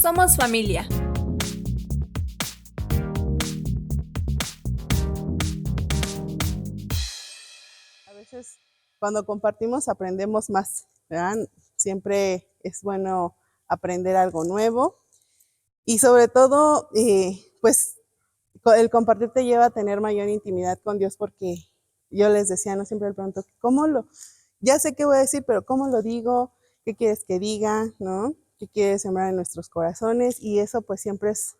Somos familia. A veces cuando compartimos aprendemos más, ¿verdad? Siempre es bueno aprender algo nuevo y sobre todo, pues el compartir te lleva a tener mayor intimidad con Dios porque yo les decía, no siempre le pregunto, ya sé qué voy a decir, pero ¿cómo lo digo? ¿Qué quieres que diga? ¿No? ¿Qué quieres sembrar en nuestros corazones? Y eso pues siempre es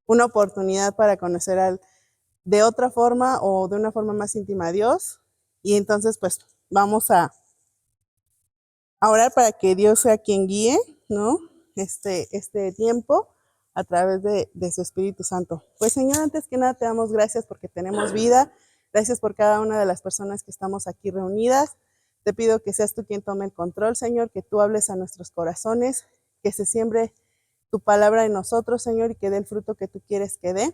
una oportunidad para conocer de otra forma o de una forma más íntima a Dios. Y entonces pues vamos a orar para que Dios sea quien guíe, ¿no? Este tiempo a través de su Espíritu Santo. Pues Señor, antes que nada te damos gracias porque tenemos vida. Gracias por cada una de las personas que estamos aquí reunidas. Te pido que seas tú quien tome el control, Señor, que tú hables a nuestros corazones, que se siembre tu palabra en nosotros, Señor, y que dé el fruto que tú quieres que dé.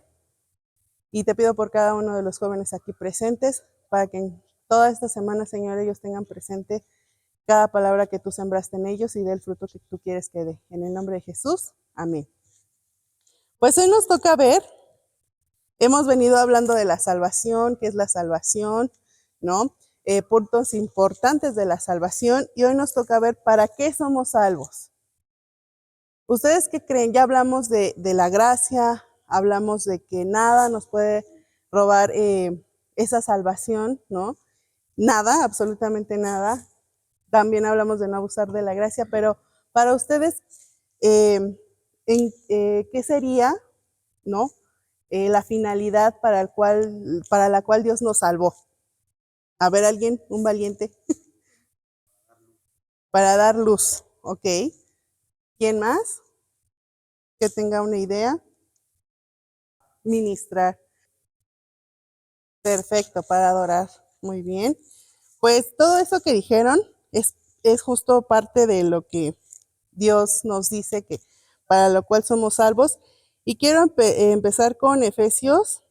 Y te pido por cada uno de los jóvenes aquí presentes, para que en toda esta semana, Señor, ellos tengan presente cada palabra que tú sembraste en ellos y dé el fruto que tú quieres que dé. En el nombre de Jesús, amén. Pues hoy nos toca ver, hemos venido hablando de la salvación, qué es la salvación, ¿no? Puntos importantes de la salvación, y hoy nos toca ver para qué somos salvos. ¿Ustedes qué creen? Ya hablamos de la gracia, hablamos de que nada nos puede robar esa salvación, ¿no? Nada, absolutamente nada. También hablamos de no abusar de la gracia, pero para ustedes, ¿qué sería, no? La finalidad para la cual Dios nos salvó. A ver, alguien, un valiente. Para dar luz, ¿ok? ¿Quién más? Que tenga una idea. Ministrar. Perfecto, para adorar. Muy bien. Pues todo eso que dijeron es justo parte de lo que Dios nos dice que para lo cual somos salvos. Y quiero empezar con Efesios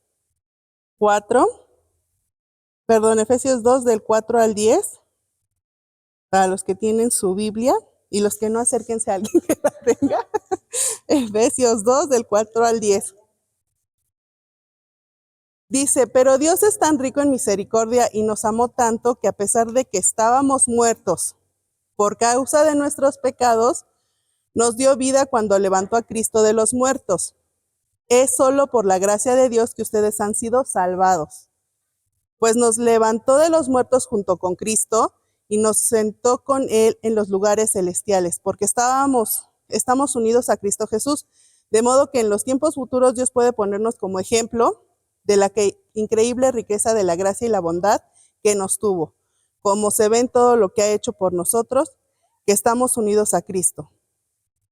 2 del 4 al 10, para los que tienen su Biblia y los que no, acérquense a alguien que la tenga. Efesios 2 del 4 al 10. Dice, pero Dios es tan rico en misericordia y nos amó tanto que a pesar de que estábamos muertos por causa de nuestros pecados, nos dio vida cuando levantó a Cristo de los muertos. Es solo por la gracia de Dios que ustedes han sido salvados, pues nos levantó de los muertos junto con Cristo y nos sentó con Él en los lugares celestiales, porque estamos unidos a Cristo Jesús, de modo que en los tiempos futuros Dios puede ponernos como ejemplo de la increíble riqueza de la gracia y la bondad que nos tuvo, como se ve en todo lo que ha hecho por nosotros, que estamos unidos a Cristo.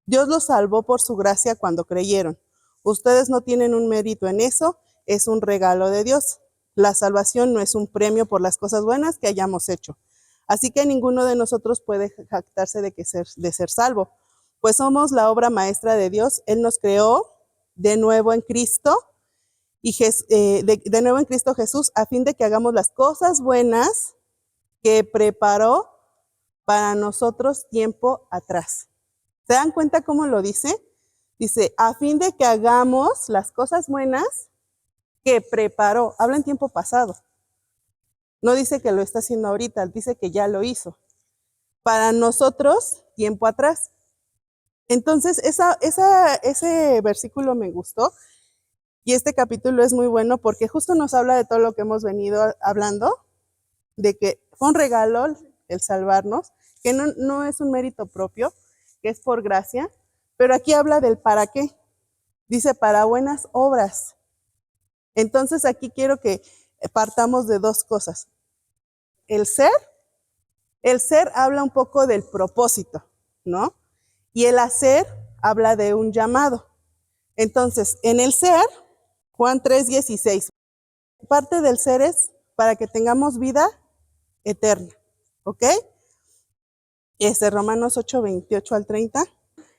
Dios los salvó por su gracia cuando creyeron. Ustedes no tienen un mérito en eso, es un regalo de Dios. La salvación no es un premio por las cosas buenas que hayamos hecho. Así que ninguno de nosotros puede jactarse de ser salvo, pues somos la obra maestra de Dios. Él nos creó de nuevo en Cristo, de nuevo en Cristo Jesús, a fin de que hagamos las cosas buenas que preparó para nosotros tiempo atrás. ¿Se dan cuenta cómo lo dice? Dice, a fin de que hagamos las cosas buenas que preparó. Habla en tiempo pasado. No dice que lo está haciendo ahorita, dice que ya lo hizo. Para nosotros, tiempo atrás. Entonces, ese versículo me gustó. Y este capítulo es muy bueno porque justo nos habla de todo lo que hemos venido hablando, de que fue un regalo el salvarnos, que no es un mérito propio, que es por gracia, pero aquí habla del para qué. Dice para buenas obras. Entonces aquí quiero que partamos de dos cosas. El ser habla un poco del propósito, ¿no? Y el hacer habla de un llamado. Entonces, en el ser, Juan 3:16, parte del ser es para que tengamos vida eterna, ¿ok? Romanos 8:28 al 30,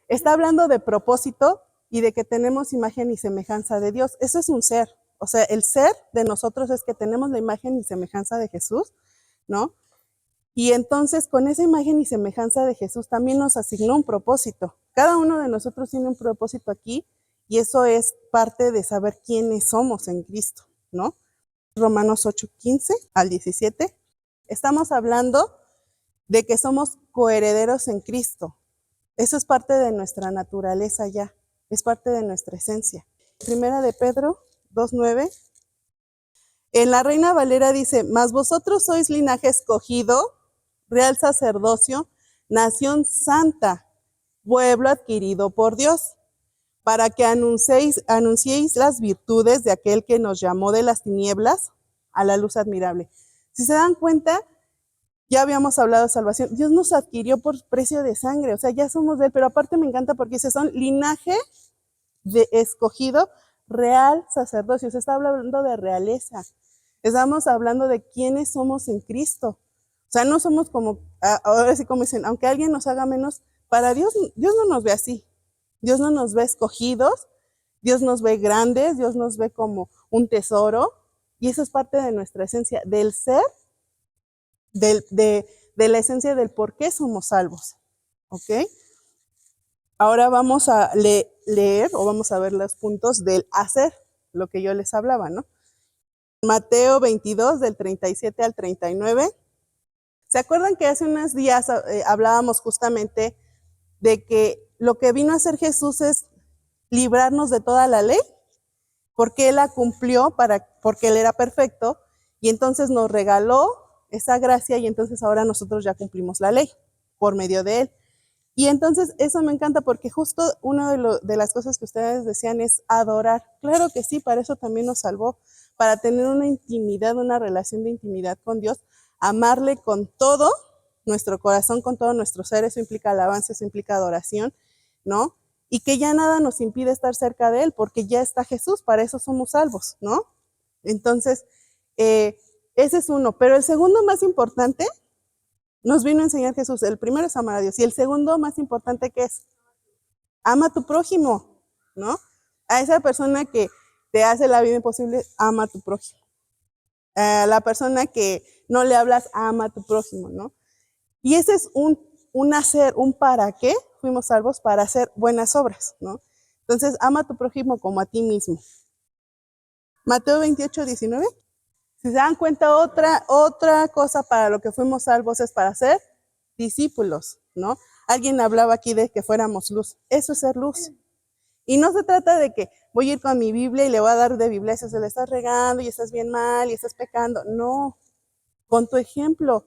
está hablando de propósito y de que tenemos imagen y semejanza de Dios. Eso es un ser. O sea, el ser de nosotros es que tenemos la imagen y semejanza de Jesús, ¿no? Y entonces con esa imagen y semejanza de Jesús también nos asignó un propósito. Cada uno de nosotros tiene un propósito aquí y eso es parte de saber quiénes somos en Cristo, ¿no? Romanos 8:15 al 17. Estamos hablando de que somos coherederos en Cristo. Eso es parte de nuestra naturaleza ya, es parte de nuestra esencia. Primera de Pedro 2:9. En la Reina Valera dice, mas vosotros sois linaje escogido, real sacerdocio, nación santa, pueblo adquirido por Dios, para que anunciéis las virtudes de aquel que nos llamó de las tinieblas a la luz admirable. Si se dan cuenta, ya habíamos hablado de salvación. Dios nos adquirió por precio de sangre, o sea, ya somos de Él, pero aparte me encanta porque dice, son linaje de escogido, real sacerdocio. Se está hablando de realeza. Estamos hablando de quiénes somos en Cristo. O sea, no somos como, ahora sí como dicen, aunque alguien nos haga menos, para Dios, Dios no nos ve así. Dios no nos ve escogidos, Dios nos ve grandes, Dios nos ve como un tesoro, y eso es parte de nuestra esencia, del ser, de la esencia del por qué somos salvos. ¿Ok? Ahora vamos a leer o vamos a ver los puntos del hacer, lo que yo les hablaba, ¿no? Mateo 22, del 37 al 39. ¿Se acuerdan que hace unos días hablábamos justamente de que lo que vino a hacer Jesús es librarnos de toda la ley? Porque Él la cumplió porque Él era perfecto y entonces nos regaló esa gracia y entonces ahora nosotros ya cumplimos la ley por medio de Él. Y entonces eso me encanta porque justo una de las cosas que ustedes decían es adorar. Claro que sí, para eso también nos salvó, para tener una intimidad, una relación de intimidad con Dios, amarle con todo nuestro corazón, con todo nuestro ser. Eso implica alabanza, eso implica adoración, ¿no? Y que ya nada nos impide estar cerca de Él porque ya está Jesús, para eso somos salvos, ¿no? Entonces, ese es uno. Pero el segundo más importante nos vino a enseñar Jesús. El primero es amar a Dios. Y el segundo más importante, ¿qué es? Ama a tu prójimo, ¿no? A esa persona que te hace la vida imposible, ama a tu prójimo. A la persona que no le hablas, ama a tu prójimo, ¿no? Y ese es un hacer, un para qué fuimos salvos, para hacer buenas obras, ¿no? Entonces, ama a tu prójimo como a ti mismo. Mateo 28:19. Si se dan cuenta, otra cosa para lo que fuimos salvos es para ser discípulos, ¿no? Alguien hablaba aquí de que fuéramos luz. Eso es ser luz. Y no se trata de que voy a ir con mi Biblia y le voy a dar de Biblia, se le estás regando y estás bien mal y estás pecando. No, con tu ejemplo.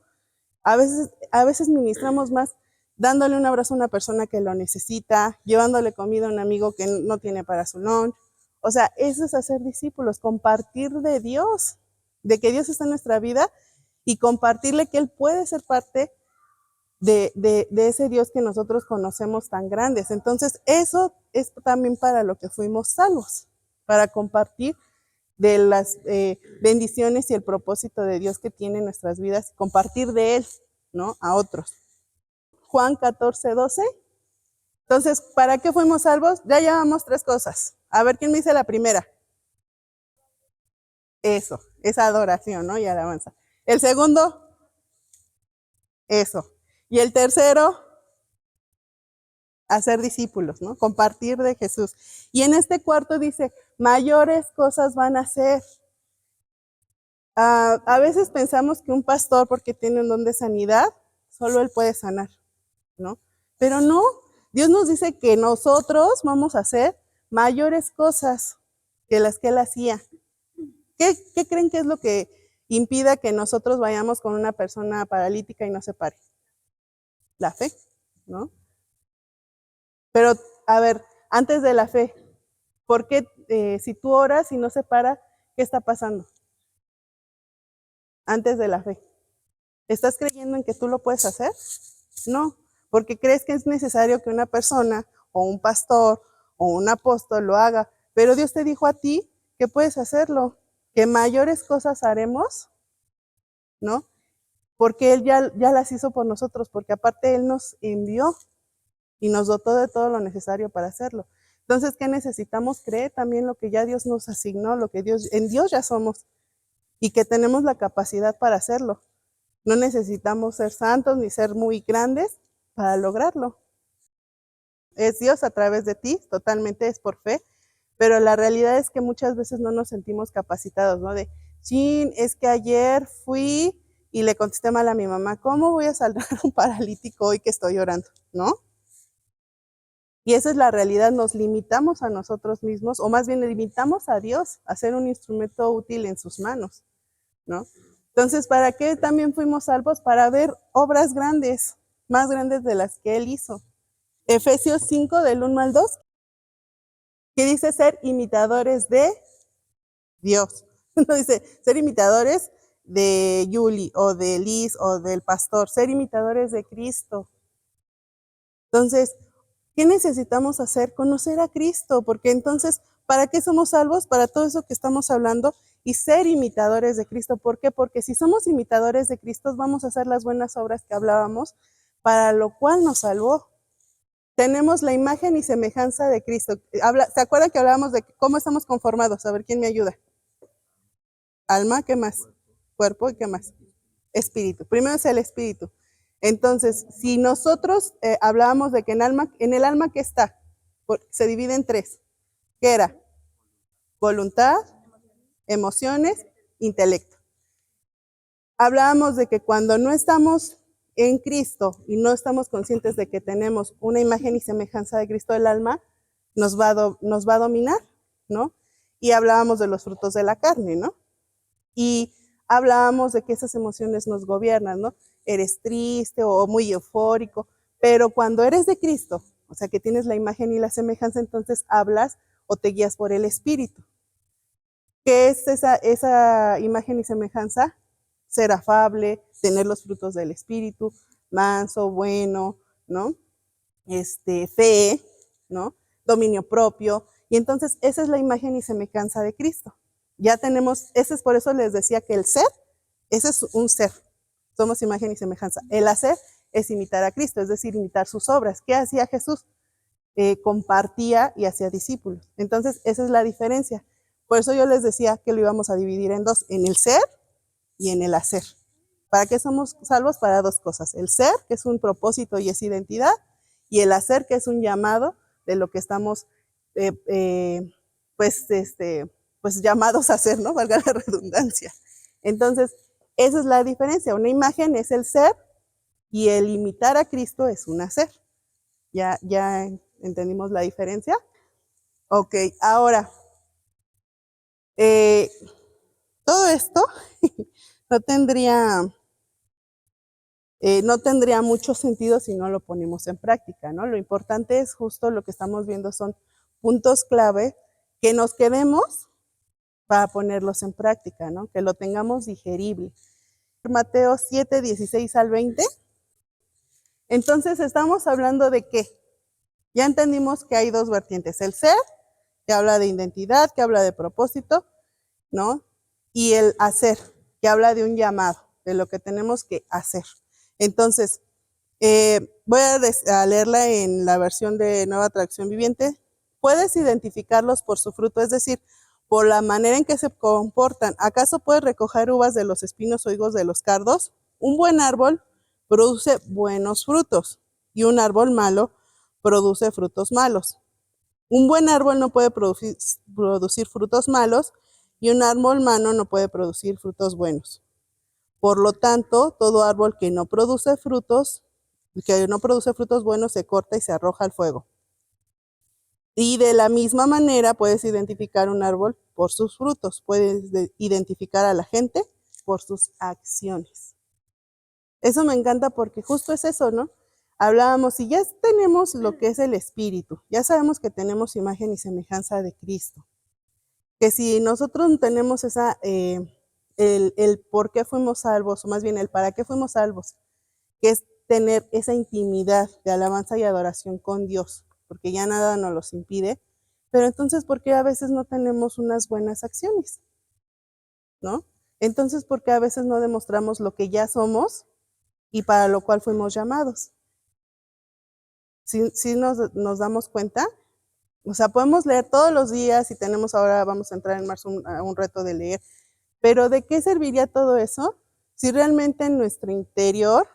A veces ministramos más dándole un abrazo a una persona que lo necesita, llevándole comida a un amigo que no tiene para su lunch. O sea, eso es hacer discípulos, compartir de Dios, de que Dios está en nuestra vida y compartirle que Él puede ser parte de ese Dios que nosotros conocemos tan grandes. Entonces, eso es también para lo que fuimos salvos, para compartir de las bendiciones y el propósito de Dios que tiene en nuestras vidas, compartir de Él, ¿no? A otros. Juan 14:12. Entonces, ¿para qué fuimos salvos? Ya llevamos 3 cosas. A ver, ¿quién me dice la primera? Eso, esa adoración, ¿no? Y alabanza. El segundo, eso. Y el tercero, hacer discípulos, ¿no? Compartir de Jesús. Y en este cuarto dice, mayores cosas van a hacer. A veces pensamos que un pastor, porque tiene un don de sanidad, solo él puede sanar, ¿no? Pero no, Dios nos dice que nosotros vamos a hacer mayores cosas que las que Él hacía. ¿Qué creen que es lo que impida que nosotros vayamos con una persona paralítica y no se pare? La fe, ¿no? Pero, a ver, antes de la fe, ¿por qué si tú oras y no se para, qué está pasando? Antes de la fe. ¿Estás creyendo en que tú lo puedes hacer? No, porque crees que es necesario que una persona o un pastor o un apóstol lo haga, pero Dios te dijo a ti que puedes hacerlo, que mayores cosas haremos, ¿no? Porque Él ya las hizo por nosotros, porque aparte Él nos envió y nos dotó de todo lo necesario para hacerlo. Entonces, ¿qué necesitamos? Creer también lo que ya Dios nos asignó, lo que en Dios ya somos y que tenemos la capacidad para hacerlo. No necesitamos ser santos ni ser muy grandes para lograrlo. Es Dios a través de ti, totalmente es por fe, pero la realidad es que muchas veces no nos sentimos capacitados, ¿no? De, chin, es que ayer fui y le contesté mal a mi mamá, ¿cómo voy a salvar a un paralítico hoy que estoy orando? ¿No? Y esa es la realidad, nos limitamos a nosotros mismos, o más bien limitamos a Dios a ser un instrumento útil en sus manos, ¿no? Entonces, ¿para qué también fuimos salvos? Para ver obras grandes, más grandes de las que Él hizo. Efesios 5, del 1 al 2, que dice ser imitadores de Dios. No dice ser imitadores de Yuli o de Liz o del pastor, ser imitadores de Cristo. Entonces, ¿qué necesitamos hacer? Conocer a Cristo, porque entonces, ¿para qué somos salvos? Para todo eso que estamos hablando y ser imitadores de Cristo. ¿Por qué? Porque si somos imitadores de Cristo, vamos a hacer las buenas obras que hablábamos, para lo cual nos salvó. Tenemos la imagen y semejanza de Cristo. ¿Se acuerdan que hablábamos de cómo estamos conformados? A ver, ¿quién me ayuda? Alma, ¿qué más? Cuerpo, ¿y qué más? Espíritu. Primero es el espíritu. Entonces, si nosotros hablábamos de que en el alma, ¿qué está? Se divide en tres. ¿Qué era? Voluntad, emociones, intelecto. Hablábamos de que cuando no estamos en Cristo y no estamos conscientes de que tenemos una imagen y semejanza de Cristo, el alma nos va a dominar, ¿no? Y hablábamos de los frutos de la carne, ¿no? Y hablábamos de que esas emociones nos gobiernan, ¿no? Eres triste o muy eufórico, pero cuando eres de Cristo, o sea que tienes la imagen y la semejanza, entonces hablas o te guías por el Espíritu. ¿Qué es esa imagen y semejanza? Ser afable, tener los frutos del Espíritu, manso, bueno, ¿no? Fe, ¿no? Dominio propio. Y entonces esa es la imagen y semejanza de Cristo. Ya tenemos, ese es por eso les decía que el ser, ese es un ser. Somos imagen y semejanza. El hacer es imitar a Cristo, es decir, imitar sus obras. ¿Qué hacía Jesús? Compartía y hacía discípulos. Entonces, esa es la diferencia. Por eso yo les decía que lo íbamos a dividir en dos, en el ser y en el hacer. ¿Para qué somos salvos? Para dos cosas. El ser, que es un propósito y es identidad, y el hacer, que es un llamado de lo que estamos, pues llamados a hacer, ¿no? Valga la redundancia. Entonces, esa es la diferencia. Una imagen es el ser y el imitar a Cristo es un hacer. ¿Ya entendimos la diferencia? Ok, ahora, todo esto no tendría mucho sentido si no lo ponemos en práctica, ¿no? Lo importante es justo lo que estamos viendo son puntos clave que nos quedemos para ponerlos en práctica, ¿no? Que lo tengamos digerible. Mateo 7, 16 al 20. Entonces estamos hablando de qué. Ya entendimos que hay dos vertientes, el ser, que habla de identidad, que habla de propósito, ¿no? Y el hacer, que habla de un llamado, de lo que tenemos que hacer. Entonces, voy a leerla en la versión de Nueva Traducción Viviente. Puedes identificarlos por su fruto, es decir, por la manera en que se comportan. ¿Acaso puedes recoger uvas de los espinos o higos de los cardos? Un buen árbol produce buenos frutos y un árbol malo produce frutos malos. Un buen árbol no puede producir frutos malos y un árbol malo no puede producir frutos buenos. Por lo tanto, todo árbol que no produce frutos buenos se corta y se arroja al fuego. Y de la misma manera puedes identificar un árbol por sus frutos, puedes identificar a la gente por sus acciones. Eso me encanta porque justo es eso, ¿no? Hablábamos, y ya tenemos lo que es el espíritu, ya sabemos que tenemos imagen y semejanza de Cristo, que si nosotros tenemos el por qué fuimos salvos, o más bien el para qué fuimos salvos, que es tener esa intimidad de alabanza y adoración con Dios, porque ya nada nos los impide, pero entonces, ¿por qué a veces no tenemos unas buenas acciones? ¿No? Entonces, ¿por qué a veces no demostramos lo que ya somos y para lo cual fuimos llamados? ¿Sí nos damos cuenta? O sea, podemos leer todos los días y ahora vamos a entrar en marzo a un reto de leer, pero ¿de qué serviría todo eso si realmente en nuestro interior,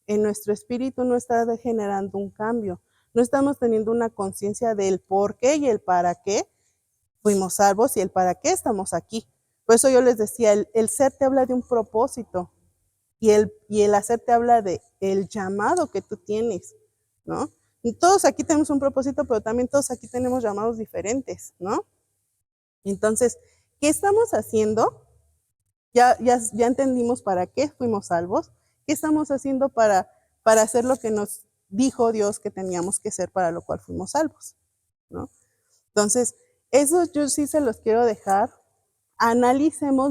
en nuestro espíritu no está generando un cambio, no estamos teniendo una conciencia del por qué y el para qué fuimos salvos y el para qué estamos aquí. Por eso yo les decía, el ser te habla de un propósito y el hacer te habla de el llamado que tú tienes, ¿no? Y todos aquí tenemos un propósito, pero también todos aquí tenemos llamados diferentes, ¿no? Entonces, ¿qué estamos haciendo? Ya entendimos para qué fuimos salvos. ¿Qué estamos haciendo para hacer lo que nos dijo Dios que teníamos que hacer para lo cual fuimos salvos, ¿no? Entonces, eso yo sí se los quiero dejar. Analicemos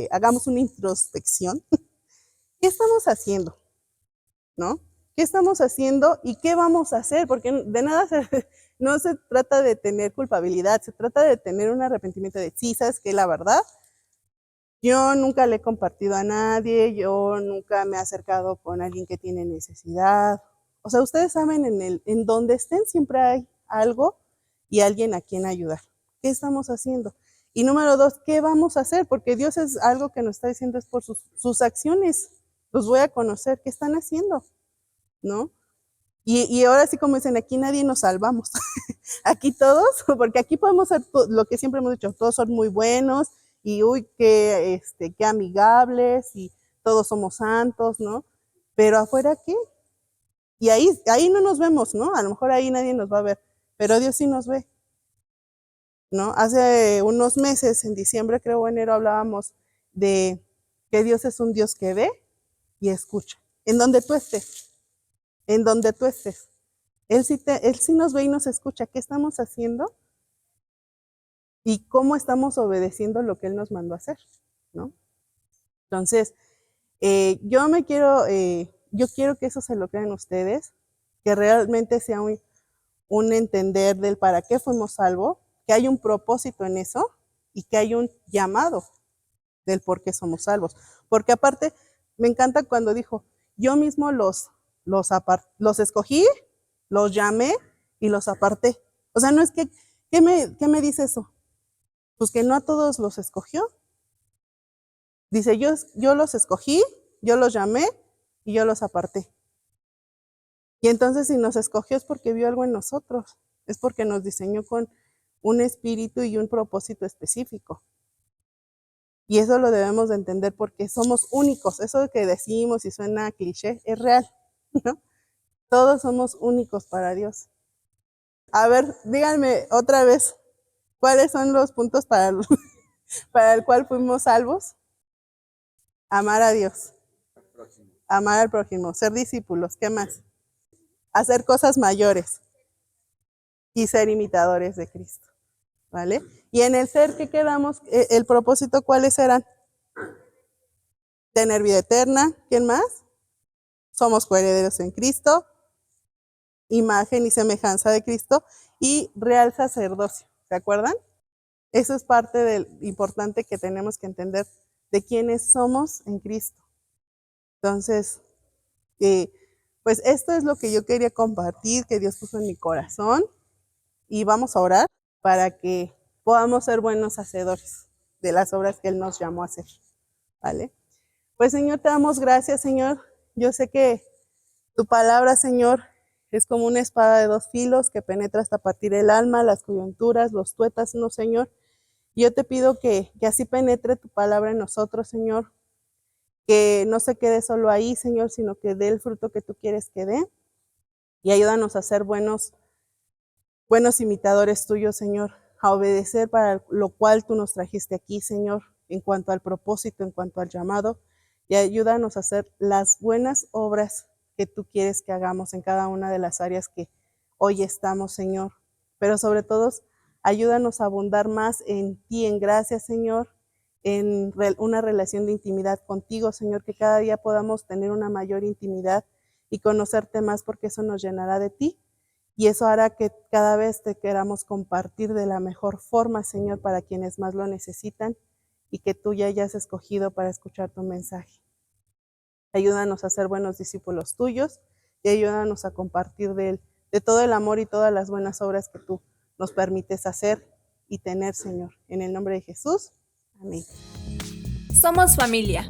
hagamos una introspección. ¿Qué estamos haciendo? ¿No? ¿Qué estamos haciendo y qué vamos a hacer? Porque de nada no se trata de tener culpabilidad, se trata de tener un arrepentimiento de sí, ¿sabes qué? La verdad, yo nunca le he compartido a nadie, yo nunca me he acercado con alguien que tiene necesidad. O sea, ustedes saben, en donde estén siempre hay algo y alguien a quien ayudar. ¿Qué estamos haciendo? Y número 2, ¿qué vamos a hacer? Porque Dios es algo que nos está diciendo es por sus acciones. Los voy a conocer. ¿Qué están haciendo? ¿No? Y ahora sí, como dicen, aquí nadie nos salvamos. Aquí todos, porque aquí podemos ser lo que siempre hemos dicho, todos son muy buenos y uy, qué amigables y todos somos santos, ¿no? Pero afuera, ¿qué? Y ahí no nos vemos, ¿no? A lo mejor ahí nadie nos va a ver, pero Dios sí nos ve, ¿no? Hace unos meses, en diciembre, creo, o enero, hablábamos de que Dios es un Dios que ve y escucha. En donde tú estés, en donde tú estés. Él sí nos ve y nos escucha. ¿Qué estamos haciendo? Y cómo estamos obedeciendo lo que Él nos mandó a hacer, ¿no? Entonces, yo quiero que eso se lo crean ustedes, que realmente sea un entender del para qué fuimos salvos, que hay un propósito en eso y que hay un llamado del por qué somos salvos. Porque aparte, me encanta cuando dijo, yo mismo los escogí, los llamé y los aparté. O sea, no es que, ¿qué me dice eso? Pues que no a todos los escogió. Dice, yo los escogí, yo los llamé y yo los aparté. Y entonces si nos escogió es porque vio algo en nosotros, es porque nos diseñó con un espíritu y un propósito específico. Y eso lo debemos de entender porque somos únicos. Eso que decimos y suena cliché es real, ¿no? Todos somos únicos para Dios. A ver, díganme otra vez, ¿cuáles son los puntos para el cual fuimos salvos? Amar a Dios, amar al prójimo, ser discípulos, ¿qué más? Hacer cosas mayores y ser imitadores de Cristo, ¿vale? Y en el ser que quedamos, el propósito, ¿cuáles eran? Tener vida eterna, ¿quién más? Somos coherederos en Cristo, imagen y semejanza de Cristo y real sacerdocio, ¿se acuerdan? Eso es parte del importante que tenemos que entender de quiénes somos en Cristo. Entonces, pues esto es lo que yo quería compartir, que Dios puso en mi corazón y vamos a orar para que podamos ser buenos hacedores de las obras que Él nos llamó a hacer, ¿vale? Pues Señor, te damos gracias, Señor. Yo sé que tu palabra, Señor, es como una espada de dos filos que penetra hasta partir el alma, las coyunturas, los tuétanos, Señor. Y yo te pido que así penetre tu palabra en nosotros, Señor, que no se quede solo ahí, Señor, sino que dé el fruto que tú quieres que dé. Y ayúdanos a ser buenos imitadores tuyos, Señor, a obedecer para lo cual tú nos trajiste aquí, Señor, en cuanto al propósito, en cuanto al llamado. Y ayúdanos a hacer las buenas obras que tú quieres que hagamos en cada una de las áreas que hoy estamos, Señor. Pero sobre todo, ayúdanos a abundar más en ti, en gracia, Señor, en una relación de intimidad contigo, Señor, que cada día podamos tener una mayor intimidad y conocerte más, porque eso nos llenará de ti. Y eso hará que cada vez te queramos compartir de la mejor forma, Señor, para quienes más lo necesitan y que tú ya hayas escogido para escuchar tu mensaje. Ayúdanos a ser buenos discípulos tuyos y ayúdanos a compartir de todo el amor y todas las buenas obras que tú nos permites hacer y tener, Señor. En el nombre de Jesús. Amén. Somos familia.